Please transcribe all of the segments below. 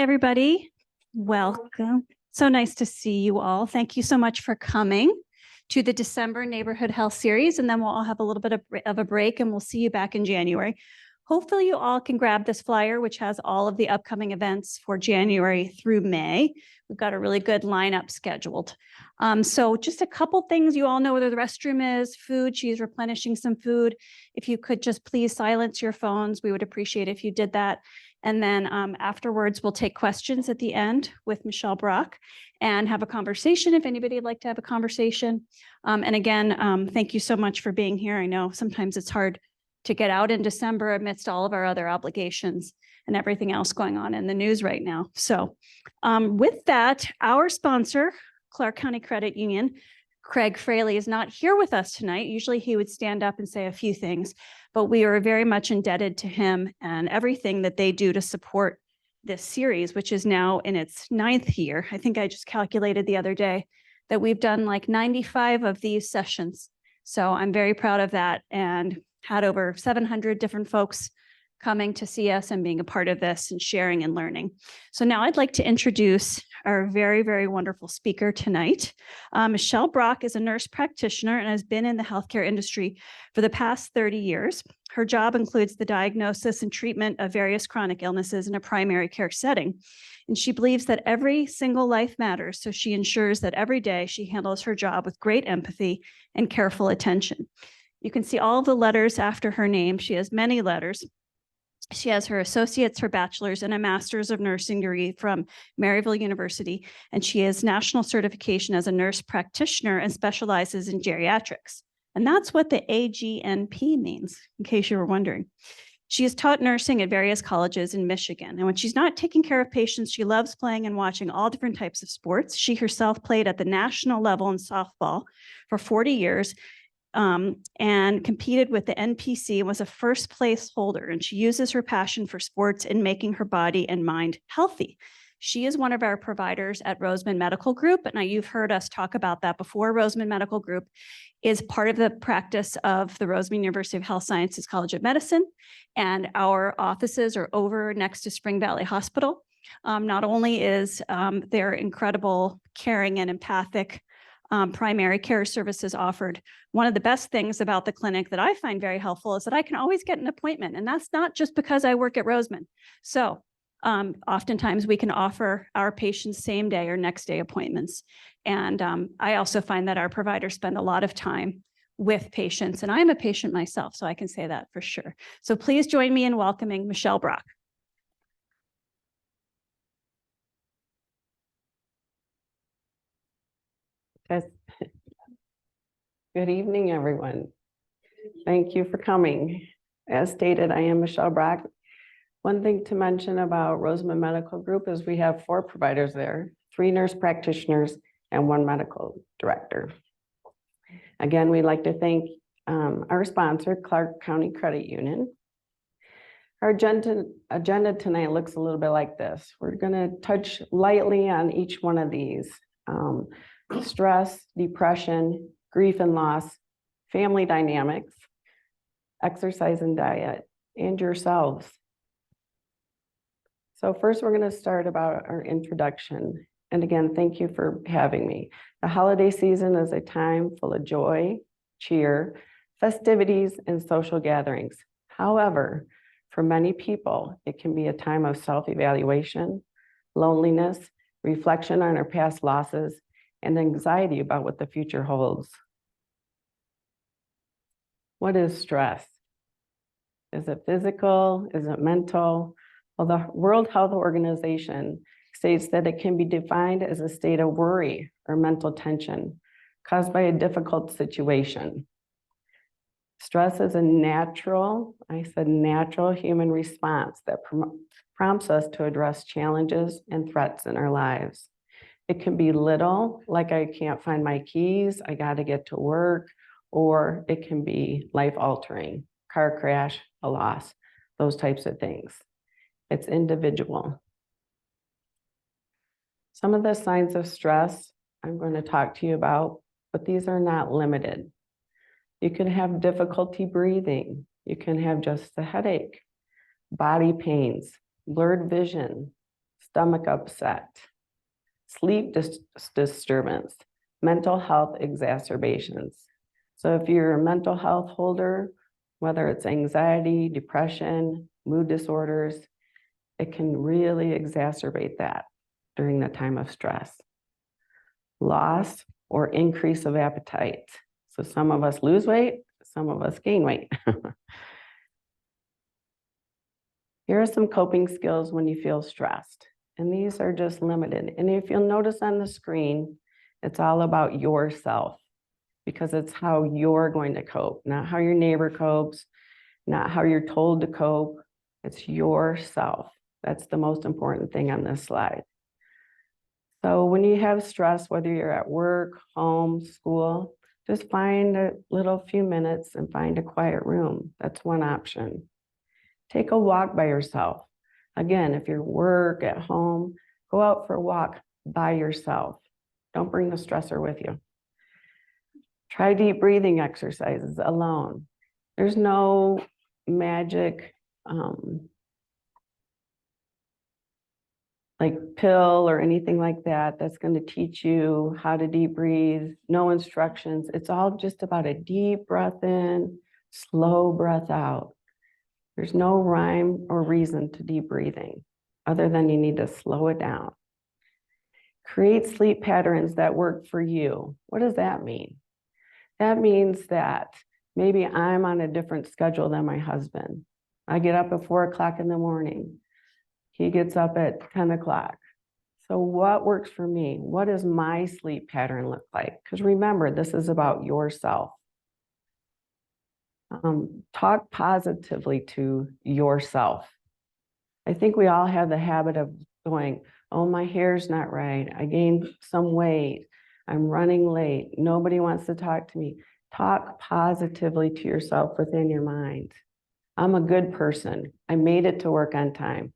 everybody. Welcome. So nice to see you all. Thank you so much for coming to the December Neighborhood Health Series, and then we'll all have a little bit of a break, and we'll see you back in January. Hopefully you all can grab this flyer, which has all of the upcoming events for January through May. We've got a really good lineup scheduled. So just a couple things. You all know where the restroom is, food. She's replenishing some food. If you could just please silence your phones, we would appreciate it if you did that. And then afterwards, we'll take questions at the end with Michele Brock and have a conversation if anybody would like to have a conversation. And again, thank you so much for being here. I know sometimes it's hard to get out in December amidst all of our other obligations and everything else going on in the news right now. So with that, our sponsor, Clark County Credit Union, Craig Fraley, is not here with us tonight. Usually he would stand up and say a few things, but we are very much indebted to him and everything that they do to support this series, which is now in its 9th year. I think I just calculated the other day that we've done like 95 of these sessions. So I'm very proud of that, and had over 700 different folks coming to see us and being a part of this and sharing and learning. So now I'd like to introduce our very, very wonderful speaker tonight. Michele Brock is a nurse practitioner and has been in the healthcare industry for the past 30 years. Her job includes the diagnosis and treatment of various chronic illnesses in a primary care setting. And she believes that every single life matters, so she ensures that every day she handles her job with great empathy and careful attention. You can see all of the letters after her name. She has many letters. She has her associates, her bachelor's, and a master's of nursing degree from Maryville University, and she has national certification as a nurse practitioner and specializes in geriatrics. And that's what the AGNP means, in case you were wondering. She has taught nursing at various colleges in Michigan, and when she's not taking care of patients, she loves playing and watching all different types of sports. She herself played at the national level in softball for 40 years, and competed with the NPC and was a first place holder. And she uses her passion for sports in making her body and mind healthy. She is one of our providers at Roseman Medical Group. And now you've heard us talk about that before. Roseman Medical Group is part of the practice of the Roseman University of Health Sciences College of Medicine. And our offices are over next to Spring Valley Hospital. Not only is their incredible caring and empathic primary care services offered, one of the best things about the clinic that I find very helpful is that I can always get an appointment, and that's not just because I work at Roseman. So oftentimes we can offer our patients same day or next day appointments. And I also find that our providers spend a lot of time with patients, and I'm a patient myself, so I can say that for sure. So please join me in welcoming Michele Brock. Good evening, everyone. Thank you for coming. As stated, I am Michele Brock. One thing to mention about Roseman Medical Group is we have 4 providers there, 3 nurse practitioners and 1 medical director. Again, we'd like to thank our sponsor, Clark County Credit Union. Our agenda tonight looks a little bit like this. We're going to touch lightly on each one of these. Stress, depression, grief and loss, family dynamics, exercise and diet, and yourselves. So first, we're going to start about our introduction. And again, thank you for having me. The holiday season is a time full of joy, cheer, festivities, and social gatherings. However, for many people, it can be a time of self-evaluation, loneliness, reflection on our past losses, and anxiety about what the future holds. What is stress? Is it physical? Is it mental? Well, the World Health Organization states that it can be defined as a state of worry or mental tension caused by a difficult situation. Stress is a natural human response that prompts us to address challenges and threats in our lives. It can be little, like I can't find my keys, I got to get to work, or it can be life-altering, car crash, a loss, those types of things. It's individual. Some of the signs of stress I'm going to talk to you about, but these are not limited. You can have difficulty breathing. You can have just a headache, body pains, blurred vision, stomach upset, sleep disturbance, mental health exacerbations. So if you're a mental health holder, whether it's anxiety, depression, mood disorders, it can really exacerbate that during the time of stress. Loss or increase of appetite. So some of us lose weight, some of us gain weight. Here are some coping skills when you feel stressed. And these are just limited. And if you'll notice on the screen, it's all about yourself, because it's how you're going to cope, not how your neighbor copes, not how you're told to cope. It's yourself. That's the most important thing on this slide. So when you have stress, whether you're at work, home, school, just find a little few minutes and find a quiet room. That's one option. Take a walk by yourself. Again, if you're work, at home, go out for a walk by yourself. Don't bring the stressor with you. Try deep breathing exercises alone. There's no magic like pill or anything like that that's going to teach you how to deep breathe. No instructions. It's all just about a deep breath in, slow breath out. There's no rhyme or reason to deep breathing other than you need to slow it down. Create sleep patterns that work for you. What does that mean? That means that maybe I'm on a different schedule than my husband. I get up at 4 o'clock in the morning. He gets up at 10 o'clock. So what works for me? What does my sleep pattern look like? Because remember, this is about yourself. Talk positively to yourself. I think we all have the habit of going, oh, my hair's not right. I gained some weight. I'm running late. Nobody wants to talk to me. Talk positively to yourself within your mind. I'm a good person. I made it to work on time.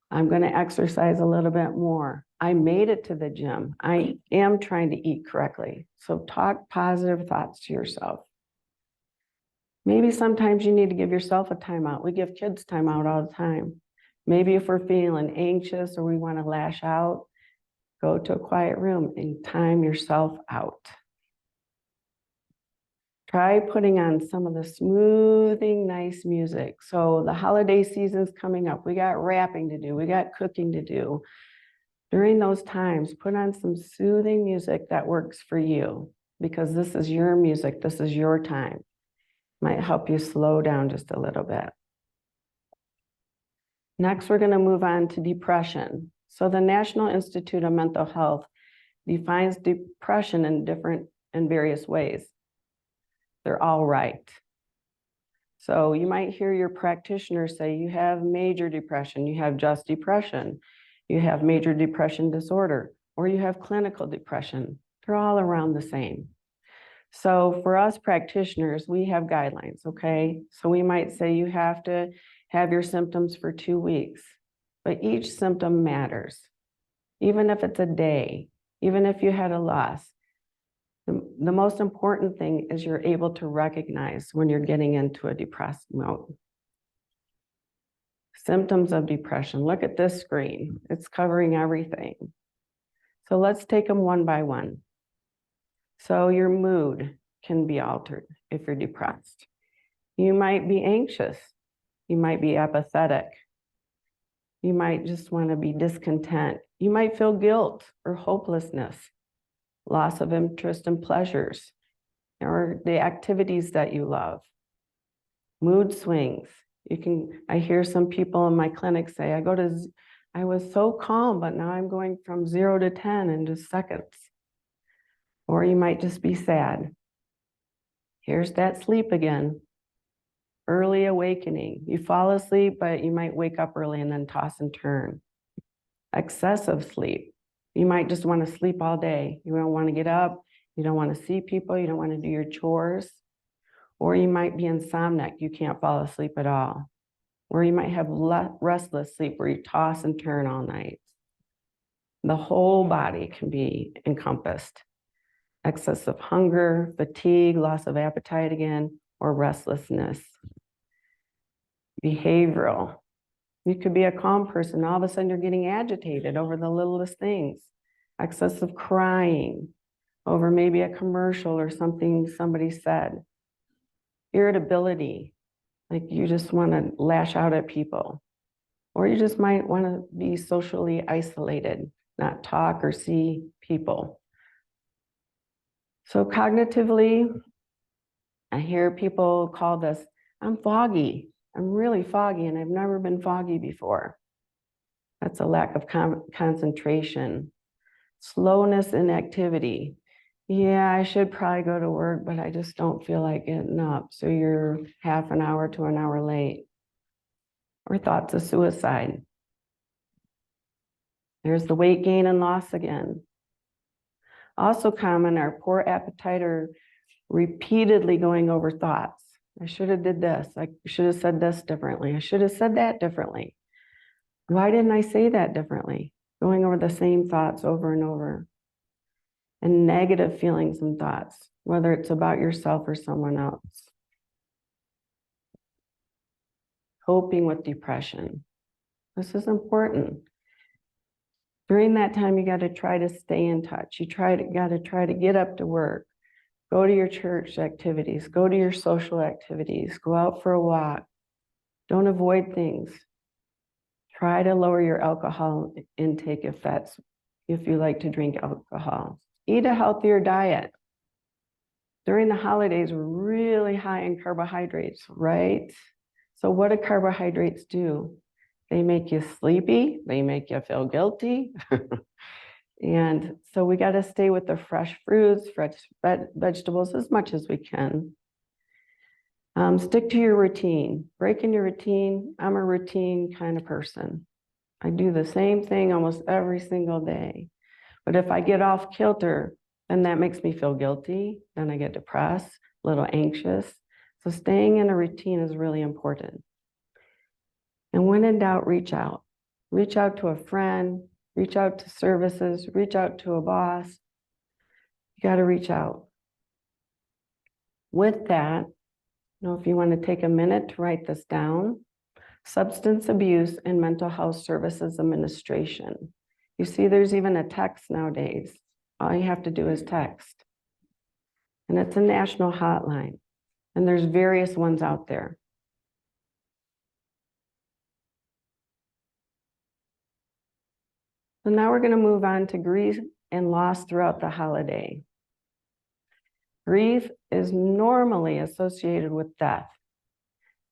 I'm going to exercise a little bit more. I made it to the gym. I am trying to eat correctly. So talk positive thoughts to yourself. Maybe sometimes you need to give yourself a timeout. We give kids timeout all the time. Maybe if we're feeling anxious or we want to lash out, go to a quiet room and time yourself out. Try putting on some of the smoothing, nice music. So the holiday season's coming up. We got wrapping to do. We got cooking to do. During those times, put on some soothing music that works for you, because this is your music. This is your time. Might help you slow down just a little bit. Next, we're going to move on to depression. So the National Institute of Mental Health defines depression in various ways. They're all right. So you might hear your practitioner say you have major depression, you have just depression, you have major depression disorder, or you have clinical depression. They're all around the same. So for us practitioners, we have guidelines, okay? So we might say you have to have your symptoms for 2 weeks, but each symptom matters. Even if it's a day, even if you had a loss, the most important thing is you're able to recognize when you're getting into a depressed mode. Symptoms of depression. Look at this screen. It's covering everything. So let's take them one by one. So your mood can be altered if you're depressed. You might be anxious. You might be apathetic. You might just want to be discontent. You might feel guilt or hopelessness, loss of interest and pleasures, or the activities that you love. Mood swings. I hear some people in my clinic say, I was so calm, but now I'm going from 0 to 10 in just seconds. Or you might just be sad. Here's that sleep again. Early awakening. You fall asleep, but you might wake up early and then toss and turn. Excessive sleep. You might just want to sleep all day. You don't want to get up. You don't want to see people. You don't want to do your chores. Or you might be insomniac. You can't fall asleep at all. Or you might have restless sleep where you toss and turn all night. The whole body can be encompassed. Excessive hunger, fatigue, loss of appetite again, or restlessness. Behavioral. You could be a calm person. All of a sudden you're getting agitated over the littlest things. Excessive crying over maybe a commercial or something somebody said. Irritability, like you just want to lash out at people. Or you just might want to be socially isolated, not talk or see people. So cognitively, I hear people call this, I'm foggy. I'm really foggy, and I've never been foggy before. That's a lack of concentration. Slowness in activity. Yeah, I should probably go to work, but I just don't feel like getting up. So you're half an hour to an hour late. Or thoughts of suicide. There's the weight gain and loss again. Also common are poor appetite or repeatedly going over thoughts. I should have did this. I should have said this differently. I should have said that differently. Why didn't I say that differently? Going over the same thoughts over and over. And negative feelings and thoughts, whether it's about yourself or someone else. Coping with depression. This is important. During that time, you got to try to stay in touch. You got to try to get up to work, go to your church activities, go to your social activities, go out for a walk. Don't avoid things. Try to lower your alcohol intake if you like to drink alcohol. Eat a healthier diet. During the holidays, we're really high in carbohydrates, right? So what do carbohydrates do? They make you sleepy. They make you feel guilty. And so we got to stay with the fresh fruits, fresh vegetables as much as we can. Stick to your routine. Breaking your routine. I'm a routine kind of person. I do the same thing almost every single day. But if I get off kilter, then that makes me feel guilty. Then I get depressed, a little anxious. So staying in a routine is really important. And when in doubt, reach out. Reach out to a friend, reach out to services, reach out to a boss. You got to reach out. With that, if you want to take a minute to write this down, Substance Abuse and Mental Health Services Administration. You see, there's even a text nowadays. All you have to do is text. And it's a national hotline. And there's various ones out there. So now we're going to move on to grief and loss throughout the holiday. Grief is normally associated with death.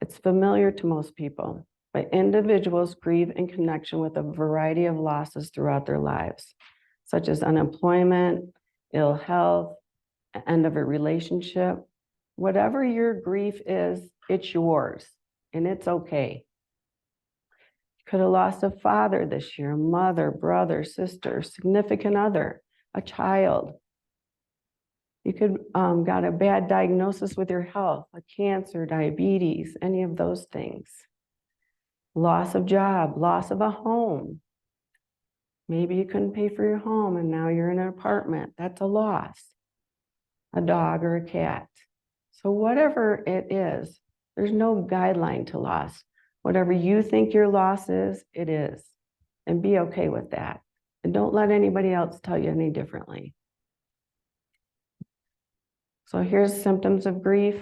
It's familiar to most people, but individuals grieve in connection with a variety of losses throughout their lives, such as unemployment, ill health, end of a relationship. Whatever your grief is, it's yours, and it's okay. You could have lost a father this year, a mother, brother, sister, significant other, a child. You could got a bad diagnosis with your health, like cancer, diabetes, any of those things. Loss of job, loss of a home. Maybe you couldn't pay for your home and now you're in an apartment. That's a loss. A dog or a cat. So whatever it is, there's no guideline to loss. Whatever you think your loss is, it is. And be okay with that. And don't let anybody else tell you any differently. So here's symptoms of grief.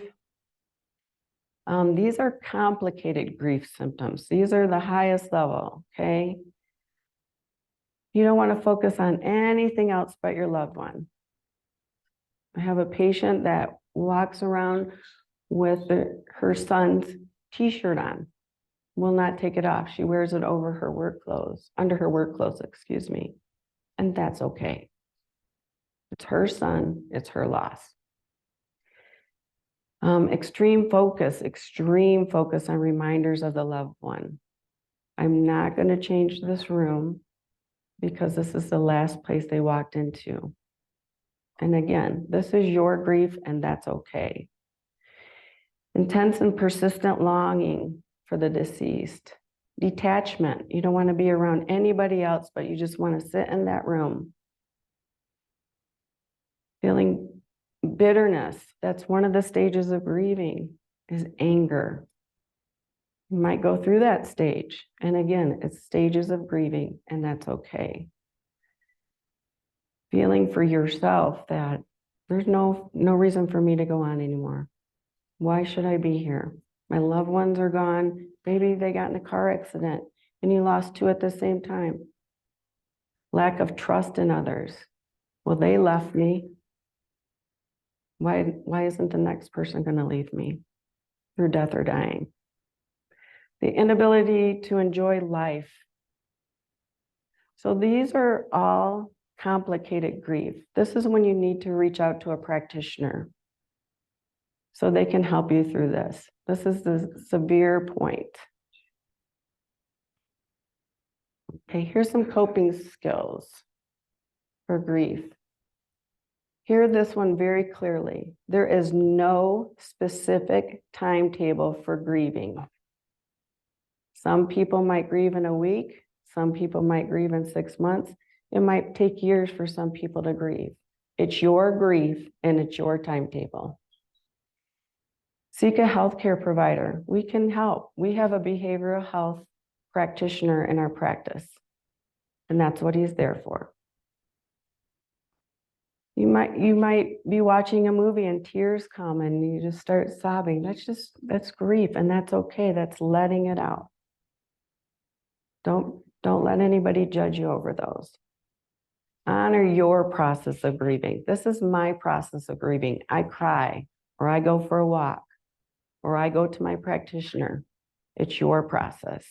These are complicated grief symptoms. These are the highest level, okay? You don't want to focus on anything else but your loved one. I have a patient that walks around with her son's t-shirt on, will not take it off. She wears it over her work clothes, under her work clothes, excuse me. And that's okay. It's her son, it's her loss. Extreme focus on reminders of the loved one. I'm not going to change this room because this is the last place they walked into. And again, this is your grief and that's okay. Intense and persistent longing for the deceased. Detachment. You don't want to be around anybody else, but you just want to sit in that room. Feeling bitterness. That's one of the stages of grieving, is anger. You might go through that stage. And again, it's stages of grieving, and that's okay. Feeling for yourself that there's no reason for me to go on anymore. Why should I be here? My loved ones are gone. Maybe they got in a car accident and you lost two at the same time. Lack of trust in others. Well, they left me. Why isn't the next person going to leave me through death or dying? The inability to enjoy life. So these are all complicated grief. This is when you need to reach out to a practitioner so they can help you through this. This is the severe point. Okay, here's some coping skills for grief. Hear this one very clearly. There is no specific timetable for grieving. Some people might grieve in a week. Some people might grieve in 6 months. It might take years for some people to grieve. It's your grief and it's your timetable. Seek a healthcare provider. We can help. We have a behavioral health practitioner in our practice, and that's what he's there for. You might be watching a movie and tears come and you just start sobbing. That's grief, and that's okay. That's letting it out. Don't let anybody judge you over those. Honor your process of grieving. This is my process of grieving. I cry, or I go for a walk, or I go to my practitioner. It's your process.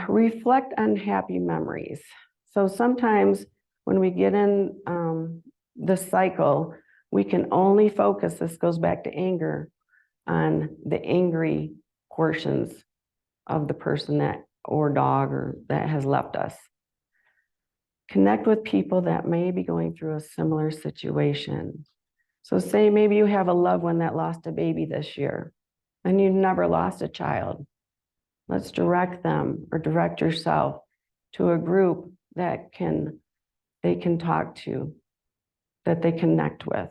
Reflect on happy memories. So sometimes when we get in the cycle, we can only focus, this goes back to anger, on the angry portions of the person that or dog or that has left us. Connect with people that may be going through a similar situation. So say maybe you have a loved one that lost a baby this year and you've never lost a child. Let's direct them or direct yourself to a group that they can talk to, that they connect with.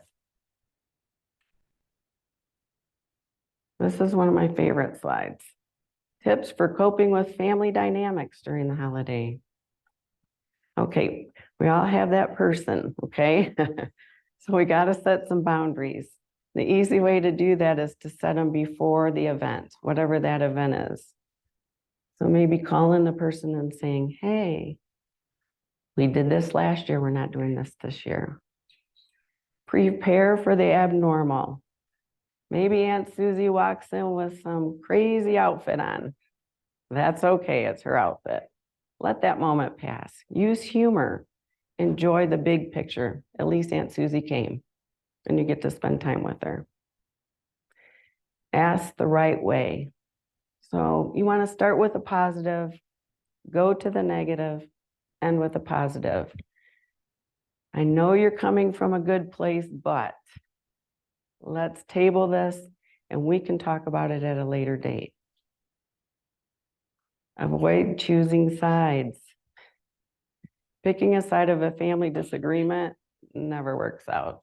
This is one of my favorite slides. Tips for coping with family dynamics during the holiday. Okay, we all have that person, okay? So we got to set some boundaries. The easy way to do that is to set them before the event, whatever that event is. So maybe calling the person and saying, hey, we did this last year, we're not doing this year. Prepare for the abnormal. Maybe Aunt Susie walks in with some crazy outfit on. That's okay, it's her outfit. Let that moment pass. Use humor. Enjoy the big picture. At least Aunt Susie came and you get to spend time with her. Ask the right way. So you want to start with a positive, go to the negative, end with a positive. I know you're coming from a good place, but let's table this and we can talk about it at a later date. Avoid choosing sides. Picking a side of a family disagreement never works out.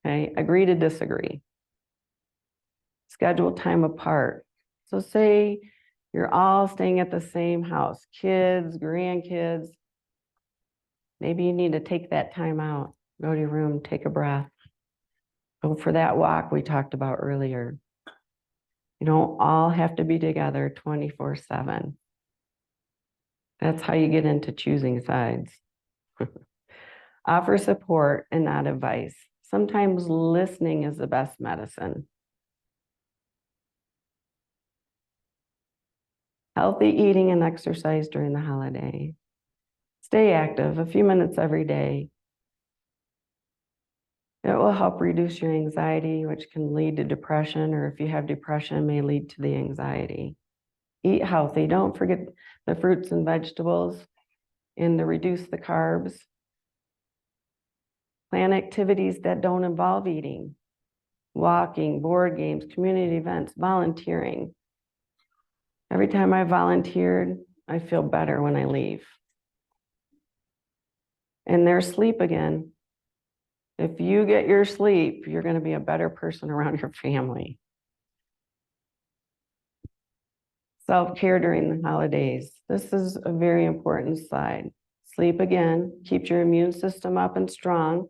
Okay, agree to disagree. Schedule time apart. So say you're all staying at the same house, kids, grandkids. Maybe you need to take that time out, go to your room, take a breath, go for that walk we talked about earlier. You don't all have to be together 24/7. That's how you get into choosing sides. Offer support and not advice. Sometimes listening is the best medicine. Healthy eating and exercise during the holiday. Stay active, a few minutes every day. It will help reduce your anxiety, which can lead to depression, or if you have depression, may lead to the anxiety. Eat healthy. Don't forget the fruits and vegetables and to reduce the carbs. Plan activities that don't involve eating. Walking, board games, community events, volunteering. Every time I volunteered, I feel better when I leave. And there's sleep again. If you get your sleep, you're going to be a better person around your family. Self-care during the holidays. This is a very important slide. Sleep again, keeps your immune system up and strong,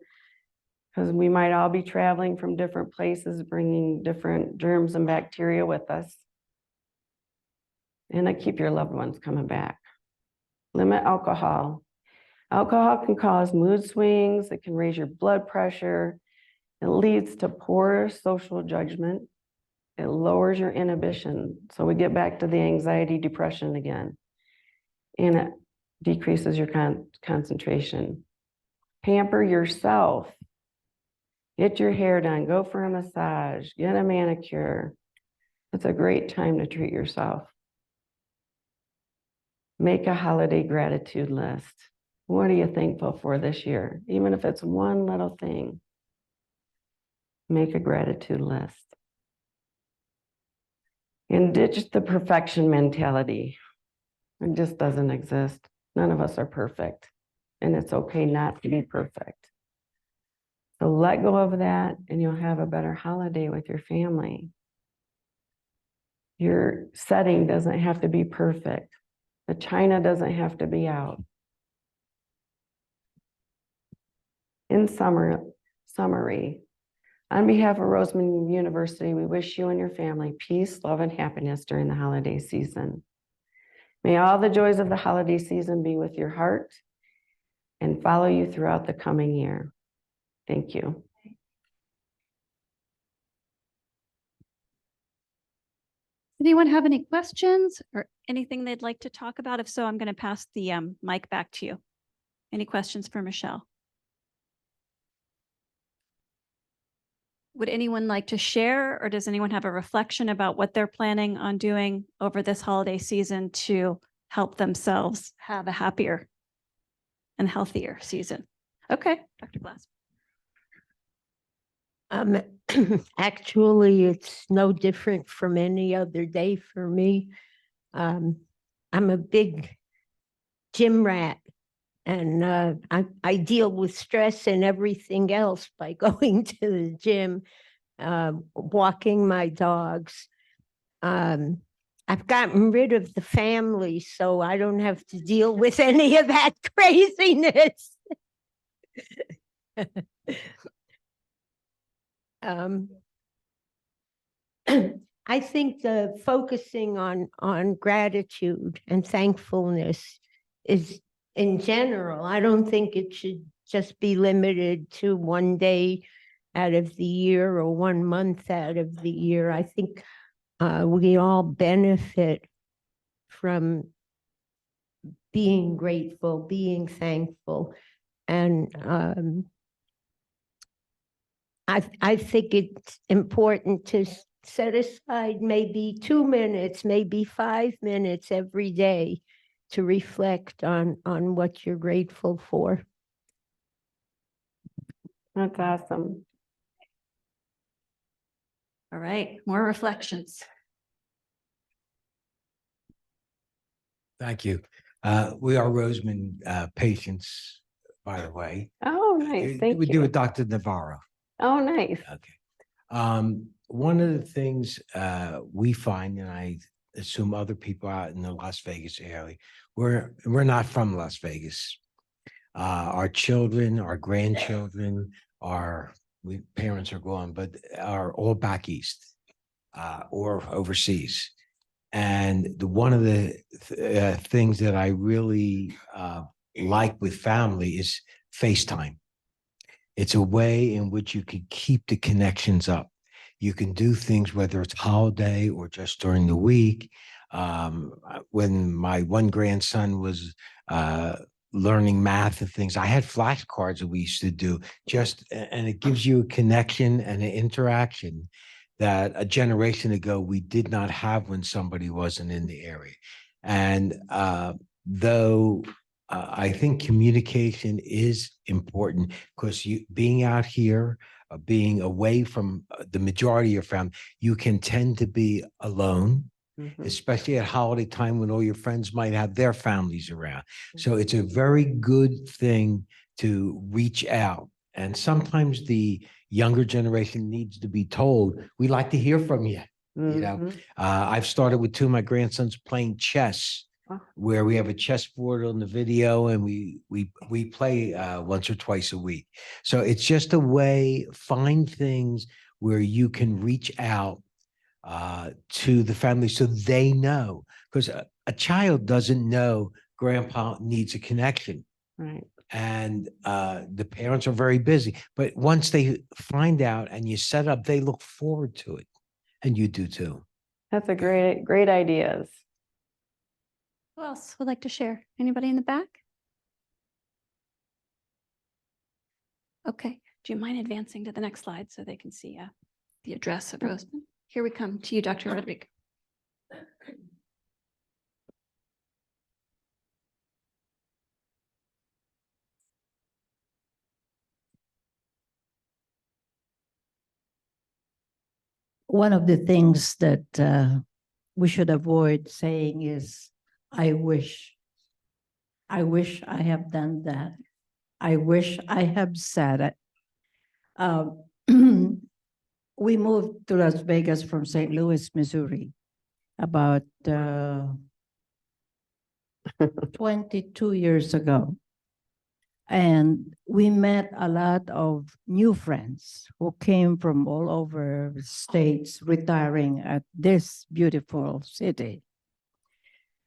because we might all be traveling from different places, bringing different germs and bacteria with us. And keep your loved ones coming back. Limit alcohol. Alcohol can cause mood swings. It can raise your blood pressure. It leads to poor social judgment. It lowers your inhibition. So we get back to the anxiety, depression again. And it decreases your concentration. Pamper yourself. Get your hair done. Go for a massage. Get a manicure. It's a great time to treat yourself. Make a holiday gratitude list. What are you thankful for this year? Even if it's one little thing. Make a gratitude list. And ditch the perfection mentality. It just doesn't exist. None of us are perfect. And it's okay not to be perfect. So let go of that and you'll have a better holiday with your family. Your setting doesn't have to be perfect. The china doesn't have to be out. In summary, on behalf of Roseman University, we wish you and your family peace, love, and happiness during the holiday season. May all the joys of the holiday season be with your heart and follow you throughout the coming year. Thank you. Anyone have any questions or anything they'd like to talk about? If so, I'm going to pass the mic back to you. Any questions for Michele? Would anyone like to share, or does anyone have a reflection about what they're planning on doing over this holiday season to help themselves have a happier and healthier season? Okay, Dr. Glass. Actually, it's no different from any other day for me. I'm a big gym rat, and I deal with stress and everything else by going to the gym, walking my dogs. I've gotten rid of the family, so I don't have to deal with any of that craziness. I think the focusing on gratitude and thankfulness is, in general, I don't think it should just be limited to one day out of the year or 1 month out of the year. I think we all benefit from being grateful, being thankful. And I think it's important to set aside maybe 2 minutes, maybe 5 minutes every day to reflect on what you're grateful for. That's awesome. All right, more reflections. Thank you. We are Roseman patients, by the way. Oh, nice. Thank We you. do with Dr. Navarro. Oh, nice. Okay. One of the things we find, and I assume other people out in the Las Vegas area, we're not from Las Vegas. Our children, our grandchildren, parents are gone, but are all back east or overseas. And one of the things that I really like with family is FaceTime. It's a way in which you can keep the connections up. You can do things, whether it's holiday or just during the week. When my one grandson was learning math and things, I had flashcards that we used to do and it gives you a connection and an interaction that a generation ago we did not have when somebody wasn't in the area. And though I think communication is important, because being out here, being away from the majority of your family, you can tend to be alone, especially at holiday time when all your friends might have their families around. So it's a very good thing to reach out And sometimes the younger generation needs to be told, we like to hear from you. You know, Mhm. I've started with two of my grandsons playing chess, Oh. where we have a chessboard on the video and we play once or twice a week. So it's just a way, find things where you can reach out to the family so they know, because a child doesn't know grandpa needs a connection. Right. And the parents are very busy, but once they find out and you set up, they look forward to it, and you do too. That's a great ideas. Who else would like to share? Anybody in the back? Okay, do you mind advancing to the next slide so they can see the address of Roseman? Here we come to you, Dr. Rodriguez. One of the things that we should avoid saying is, I wish. I wish I have done that. I wish I have said it. We moved to Las Vegas from St. Louis, Missouri, about 22 years ago. And we met a lot of new friends who came from all over the states, retiring at this beautiful city.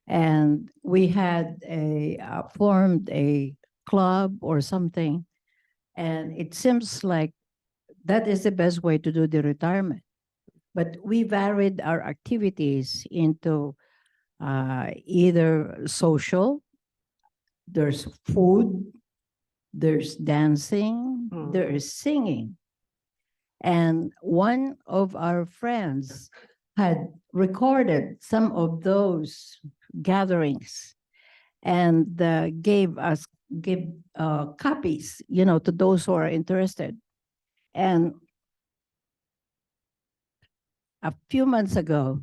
And we had formed a club or something. And it seems like that is the best way to do the retirement. But we varied our activities into either social, there's food, there's dancing, there is singing. And one of our friends had recorded some of those gatherings and gave copies, to those who are interested. And a few months ago,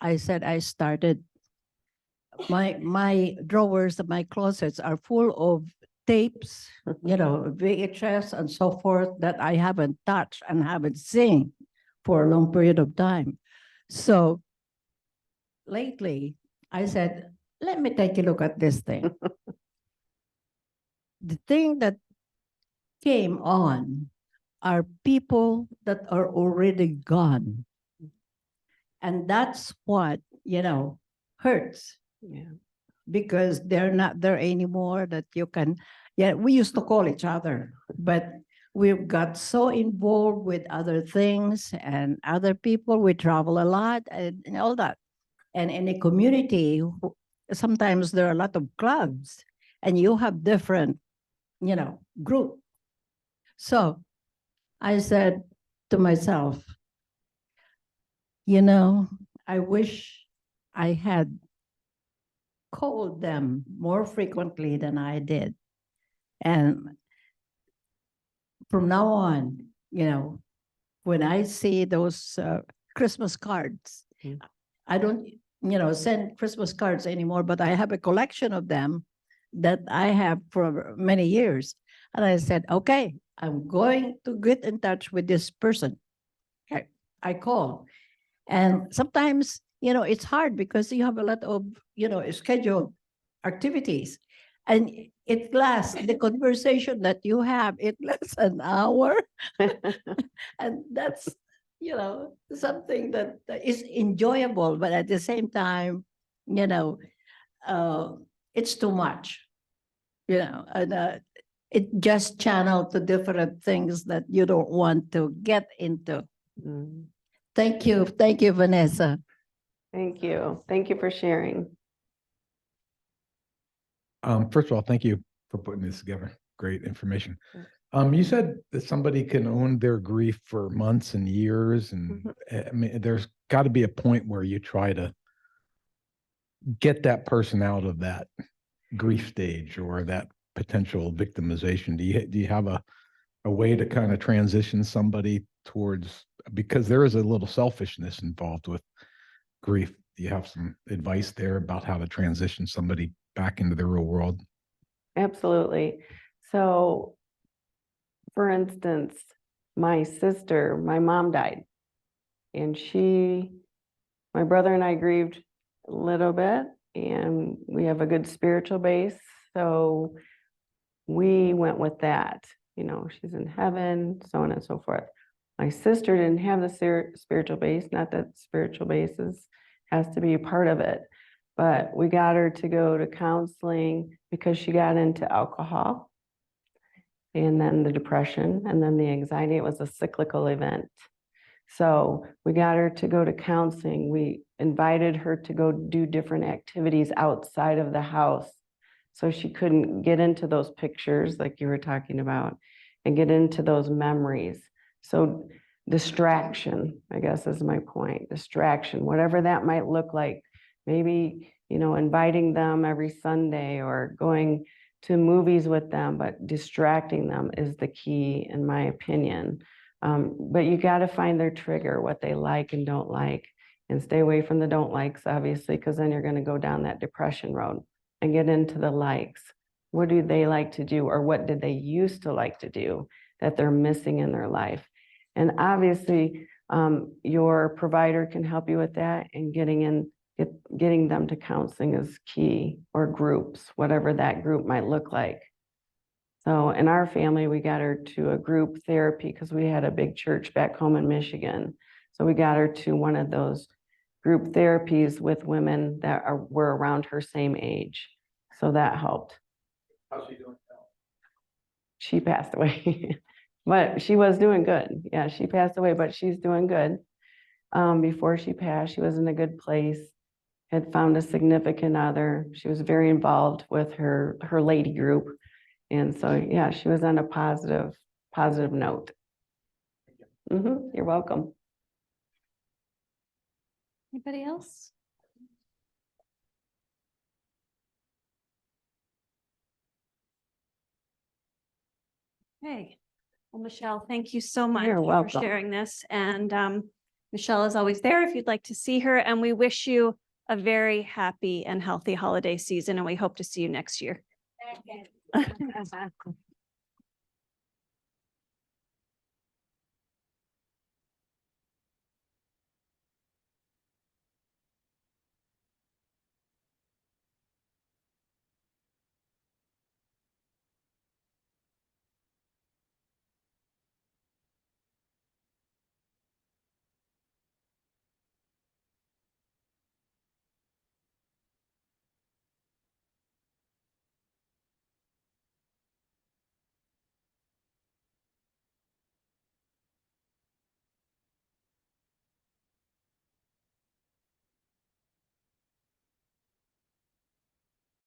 I said I started, my drawers of my closets are full of tapes, VHS and so forth that I haven't touched and haven't seen for a long period of time. So lately, I said, let me take a look at this thing. The thing that came on are people that are already gone. And that's what, hurts. Yeah. Because they're not there anymore that you can, we used to call each other, but we've got so involved with other things and other people. We travel a lot and all that. And in a community, sometimes there are a lot of clubs and you have different, group. So I said to myself, I wish I had called them more frequently than I did. And from now on, when I see those Christmas cards, I don't, send Christmas cards anymore, but I have a collection of them that I have for many years. And I said, okay, I'm going to get in touch with this person. I call. And sometimes, it's hard because you have a lot of, scheduled activities. And it lasts, the conversation that you have, it lasts an hour. And that's, something that is enjoyable, but at the same time, it's too much, and it just channeled to different things that you don't want to get into. Mm. Thank you, Vanessa. Thank you. Thank you for sharing. First of all, thank you for putting this together. Great information. You said that somebody can own their grief for months and years, and I mean, there's got to be a point where you try to get that person out of that grief stage or that potential victimization. Do you have a way to kind of transition somebody towards, because there is a little selfishness involved with grief. Do you have some advice there about how to transition somebody back into the real world? Absolutely. So for instance, my sister, my mom died. And my brother and I grieved a little bit, and we have a good spiritual base. So we went with that. You know, she's in heaven, so on and so forth. My sister didn't have the spiritual base, not that spiritual basis has to be a part of it, but we got her to go to counseling because she got into alcohol and then the depression and then the anxiety. It was a cyclical event. So we got her to go to counseling. We invited her to go do different activities outside of the house so she couldn't get into those pictures like you were talking about and get into those memories. So distraction, I guess is my point, distraction, whatever that might look like. Maybe, you know, inviting them every Sunday or going to movies with them, but distracting them is the key in my opinion. But you got to find their trigger, what they like and don't like, and stay away from the don't likes, obviously, because then you're going to go down that depression road and get into the likes. What do they like to do, or what did they used to like to do that they're missing in their life? And obviously, your provider can help you with that, and getting them to counseling is key, or groups, whatever that group might look like. So in our family, we got her to a group therapy because we had a big church back home in Michigan. So we got her to one of those group therapies with women that were around her same age. So that helped. How's she doing now? She passed away, but she was doing good. Yeah, she passed away, but she's doing good. Before she passed, she was in a good place, had found a significant other. She was very involved with her lady group. And so, yeah, she was on a positive note. You're welcome. Anybody else? Hey, well, Michele, thank you so much You're for welcome. sharing this. And Michele is always there if you'd like to see her. And we wish you a very happy and healthy holiday season. And we hope to see you next year.